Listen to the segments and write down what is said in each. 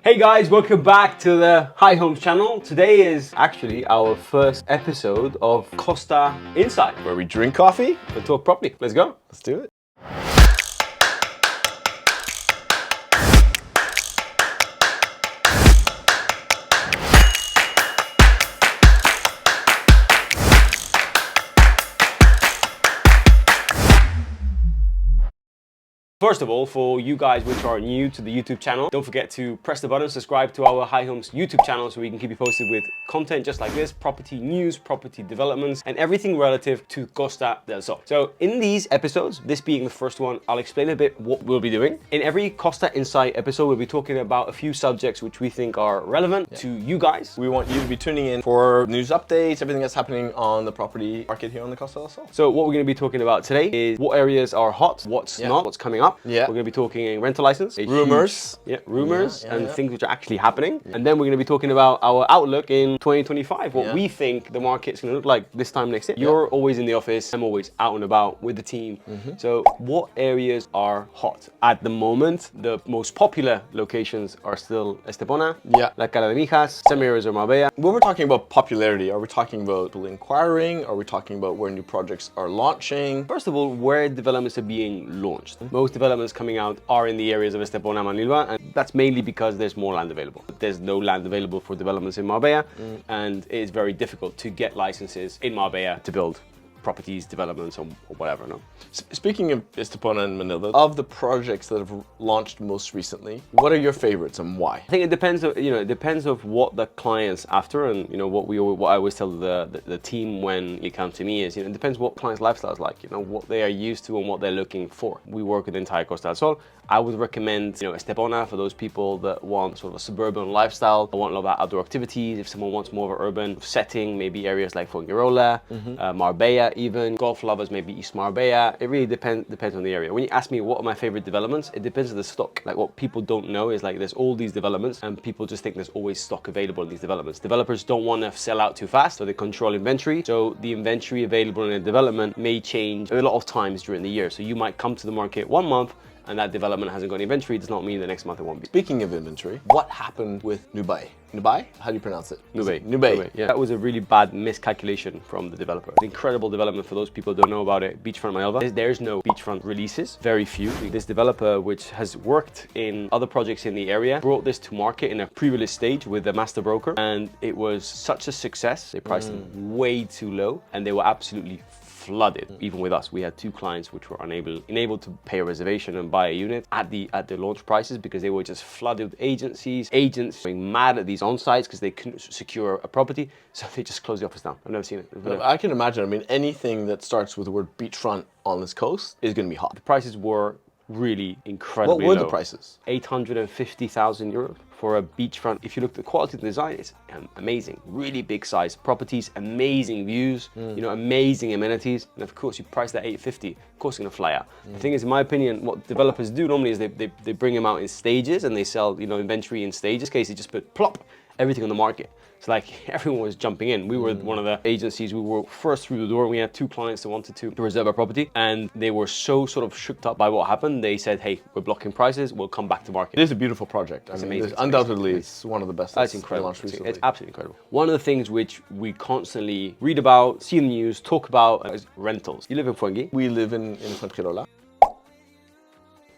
Hey guys, welcome back to the Hi Homes channel. Today is actually our first episode of Costa Insights, where we drink coffee and talk properly. Let's go. Let's do it. First of all, for you guys which are new to the YouTube channel, don't forget to press the button, subscribe to our Hi Homes YouTube channel so we can keep you posted with content just like this, property news, property developments, and everything relative to Costa del Sol. So in these episodes, this being the first one, I'll explain a bit what we'll be doing. In every Costa Insight episode, we'll be talking about a few subjects which we think are relevant to you guys. We want you to be tuning in for news updates, everything that's happening on the property market here on the Costa del Sol. So what we're going to be talking about today is what areas are hot, what's not, what's coming up. Yeah. We're going to be talking rental license, rumors, rumors and things which are actually happening. And then we're going to be talking about our outlook in 2025, what we think the market's going to look like this time next year. You're always in the office, I'm always out and about with the team. So what areas are hot? At the moment, the most popular locations are still Estepona, La Cara de Mijas, some areas of Marbella. When we're talking about popularity, are we talking about people inquiring? Are we talking about where new projects are launching? First of all, where developments are being launched. Most developments coming out are in the areas of Estepona, Manilva, and that's mainly because there's more land available. There's no land available for developments in Marbella, and it is very difficult to get licenses in Marbella to build properties, developments, or whatever. No. Speaking of Estepona and Manila, of the projects that have launched most recently, what are your favorites and why? I think it depends. It depends of what the client's after, and what I always tell the team when you come to me is, it depends what client's lifestyle is like. What they are used to and what they're looking for. We work with the entire Costa del Sol. I would recommend, Estepona for those people that want sort of a suburban lifestyle, want a lot of outdoor activities. If someone wants more of an urban setting, maybe areas like Fuengirola, Marbella, even golf lovers, maybe East Marbella. It really depends on the area. When you ask me what are my favorite developments, it depends on the stock. Like what people don't know is like there's all these developments and people just think there's always stock available in these developments. Developers don't want to sell out too fast, so they control inventory. So the inventory available in a development may change a lot of times during the year. So you might come to the market 1 month and that development hasn't got any inventory, does not mean the next month it won't be. Speaking of inventory, what happened with Nubai? Nubai? How do you pronounce it? Nubai. Yeah, that was a really bad miscalculation from the developer. It's an incredible development for those people who don't know about it. Beachfront Manilva. There's no beachfront releases, very few. This developer, which has worked in other projects in the area, brought this to market in a pre-release stage with the master broker, and it was such a success. They priced it way too low, and they were absolutely flooded. Even with us, we had 2 clients which were unable to pay a reservation and buy a unit at the launch prices because they were just flooded with agents going mad at these on-sites because they couldn't secure a property, so they just closed the office down. I've never seen it. I can imagine. I mean, anything that starts with the word beachfront on this coast is going to be hot. The prices were really incredibly low. What were the prices? 850,000 euros for a beachfront. If you look at the quality of the design, it's amazing. Really big size properties, amazing views, amazing amenities. And of course, you price that 850, of course it's gonna fly out. The thing is, in my opinion, what developers do normally is they bring them out in stages and they sell, inventory in stages. In this case, they just put plop everything on the market. So like everyone was jumping in. We were one of the agencies, we were first through the door. We had 2 clients that wanted to reserve a property and they were so sort of shook up by what happened. They said, hey, we're blocking prices, we'll come back to market. It is a beautiful project. It's amazing. Undoubtedly, it's one of the best that's incredible. launched recently. It's absolutely incredible. One of the things which we constantly read about, see in the news, talk about is rentals. You live in Fuengi? We live in Fuengirola.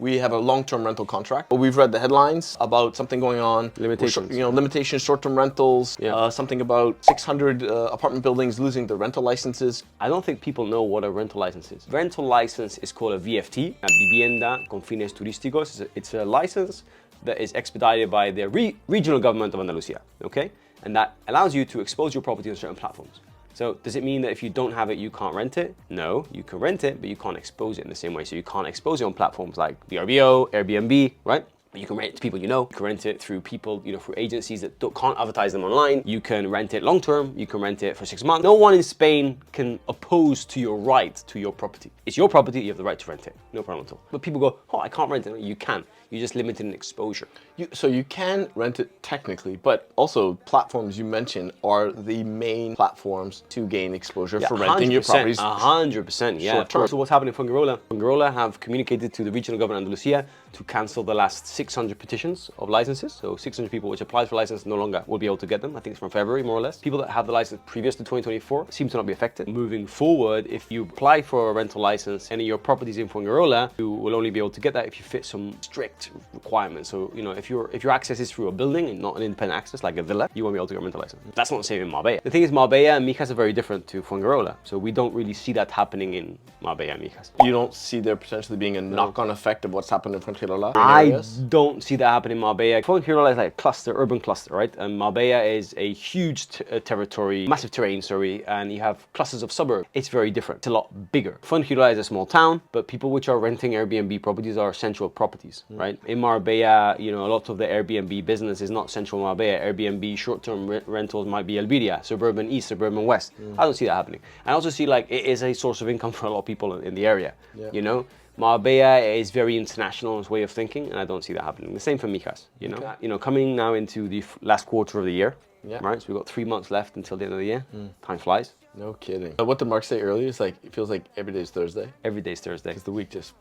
We have a long-term rental contract. We've read the headlines about something going on. Limitations. Limitations, short-term rentals. Something about 600 apartment buildings losing their rental licenses. I don't think people know what a rental license is. Rental license is called a VFT, a Vivienda con Fines Turísticos. It's a license that is expedited by the regional government of Andalusia, okay? And that allows you to expose your property on certain platforms. So does it mean that if you don't have it, you can't rent it? No, you can rent it, but you can't expose it in the same way. So you can't expose it on platforms like VRBO, Airbnb, right? You can rent it to people you know. You can rent it through people, through agencies that can't advertise them online. You can rent it long term. You can rent it for 6 months. No one in Spain can oppose to your right to your property. It's your property. You have the right to rent it. No problem at all. But people go, oh, I can't rent it. You can. You're just limited in exposure. So you can rent it technically, but also platforms you mentioned are the main platforms to gain exposure for renting your properties. 100%, yeah. So what's happening in Fuengirola? Fuengirola have communicated to the regional government of Andalusia to cancel the last 600 petitions of licenses. So 600 people which applied for license no longer will be able to get them. I think it's from February, more or less. People that have the license previous to 2024 seem to not be affected. Moving forward, if you apply for a rental license and your property's in Fuengirola, you will only be able to get that if you fit some strict requirements. So, you know, if your access is through a building and not an independent access like a villa, you won't be able to get a rental license. That's not the same in Marbella. The thing is, Marbella and Mijas are very different to Fuengirola. So we don't really see that happening in Marbella and Mijas. You don't see there potentially being a knock-on effect of what's happened in Fuengirola? I don't see that happening in Marbella. Fuengirola is like a cluster, urban cluster, right? And Marbella is a huge territory, massive terrain, sorry, and you have clusters of suburbs. It's very different. It's a lot bigger. Fuengirola is a small town, but people which are renting Airbnb properties are central properties, right? In Marbella, you know, a lot of the Airbnb business is not central Marbella. Airbnb short-term rentals might be Elviria, suburban east, suburban west. I don't see that happening. I also see like it is a source of income for a lot of people in the area, you know? Marbella is very international in its way of thinking, and I don't see that happening. The same for Mijas, you know? Okay. You know, coming now into the last quarter of the year, right? So we've got 3 months left until the end of the year. Time flies. No kidding. What did Mark say earlier? It's like, it feels like every day's Thursday. Every day's Thursday. Because the week just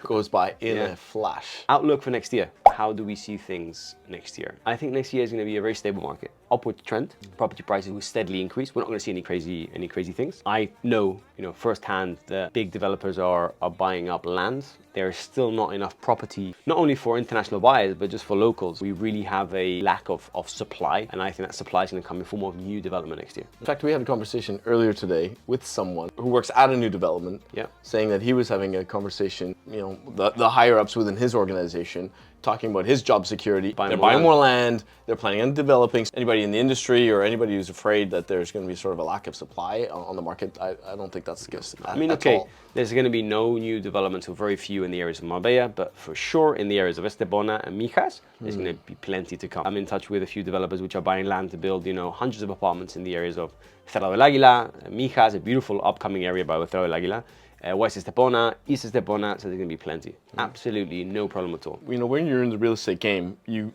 goes by in a flash. Outlook for next year. How do we see things next year? I think next year is going to be a very stable market. Upward trend. Property prices will steadily increase. We're not going to see any crazy things. I know, you know, firsthand that big developers are buying up land. There is still not enough property, not only for international buyers, but just for locals. We really have a lack of supply, and I think that supply is going to come in form of new development next year. In fact, we had a conversation earlier today with someone who works at a new development, saying that he was having a conversation, you know, the higher ups within his organization, talking about his job security. They're buying more land, they're planning on developing. Anybody in the industry or anybody who's afraid that there's going to be sort of a lack of supply on the market, I don't think that's the case. I mean, okay, there's going to be no new developments, or very few in the areas of Marbella, but for sure in the areas of Estepona and Mijas, there's going to be plenty to come. I'm in touch with a few developers which are buying land to build, you know, hundreds of apartments in the areas of Cerro del Águila, Mijas, a beautiful upcoming area by Cerro del Águila, West Estepona, East Estepona, so there's going to be plenty. Absolutely no problem at all. You know, when you're in the real estate game, you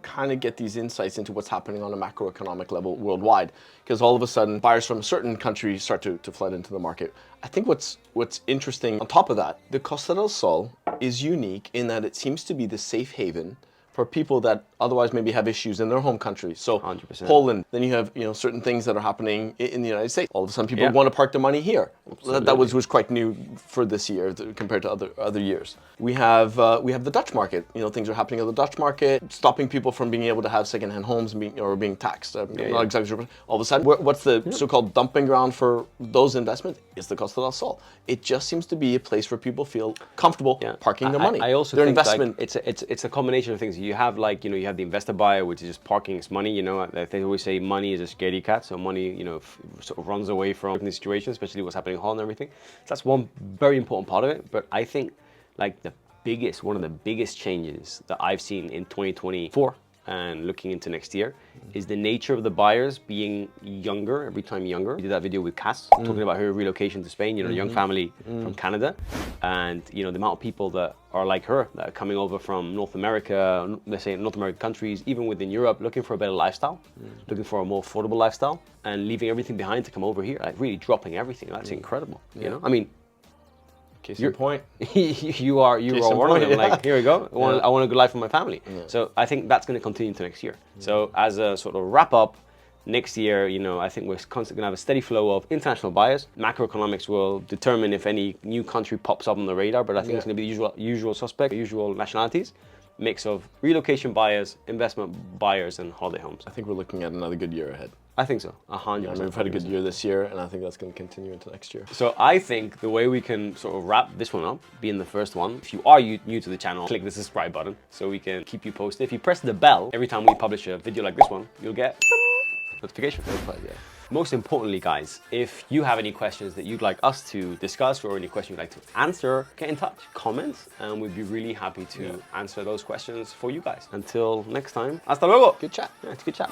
kind of get these insights into what's happening on a macroeconomic level worldwide, because all of a sudden buyers from certain countries start to flood into the market. I think what's interesting on top of that, the Costa del Sol is unique in that it seems to be the safe haven for people that otherwise maybe have issues in their home country. So 100%. Poland, then you have, you know, certain things that are happening in the United States. All of a sudden people want to park their money here. That was quite new for this year compared to other years. We have the Dutch market. You know, things are happening in the Dutch market, stopping people from being able to have secondhand homes or being taxed. Not exactly sure. All of a sudden, what's the so-called dumping ground for those investments? It's the Costa del Sol. It just seems to be a place where people feel comfortable parking their money. I also their think investment. Like it's a combination of things. You have, like, you know, you have the investor buyer, which is just parking its money. You know, they always say money is a scaredy cat, so money, you know, sort of runs away from the situation, especially what's happening in Holland and everything. So that's one very important part of it. But I think, like, one of the biggest changes that I've seen in 2024 and looking into next year is the nature of the buyers being younger, every time younger. We did that video with Cass, talking about her relocation to Spain, you know, a young family from Canada. And, you know, the amount of people that are like her, that are coming over from North America, let's say North American countries, even within Europe, looking for a better lifestyle, looking for a more affordable lifestyle, and leaving everything behind to come over here, like really dropping everything. That's incredible, you know? I mean, case in point. you are one of them. Like, here we go. I want a good life for my family. So I think that's going to continue into next year. So as a sort of wrap up, next year, you know, I think we're constantly going to have a steady flow of international buyers. Macroeconomics will determine if any new country pops up on the radar, but I think it's going to be the usual suspect, usual nationalities. Mix of relocation buyers, investment buyers, and holiday homes. I think we're looking at another good year ahead. I think so, 100%. Yeah, we've had a good year this year, and I think that's going to continue into next year. So I think the way we can sort of wrap this one up, being the first one, if you are new to the channel, click the subscribe button so we can keep you posted. If you press the bell, every time we publish a video like this one, you'll get notification. Most importantly, guys, if you have any questions that you'd like us to discuss or any question you'd like to answer, get in touch, comment, and we'd be really happy to answer those questions for you guys. Until next time, hasta luego. Good chat. Yeah, it's a good chat.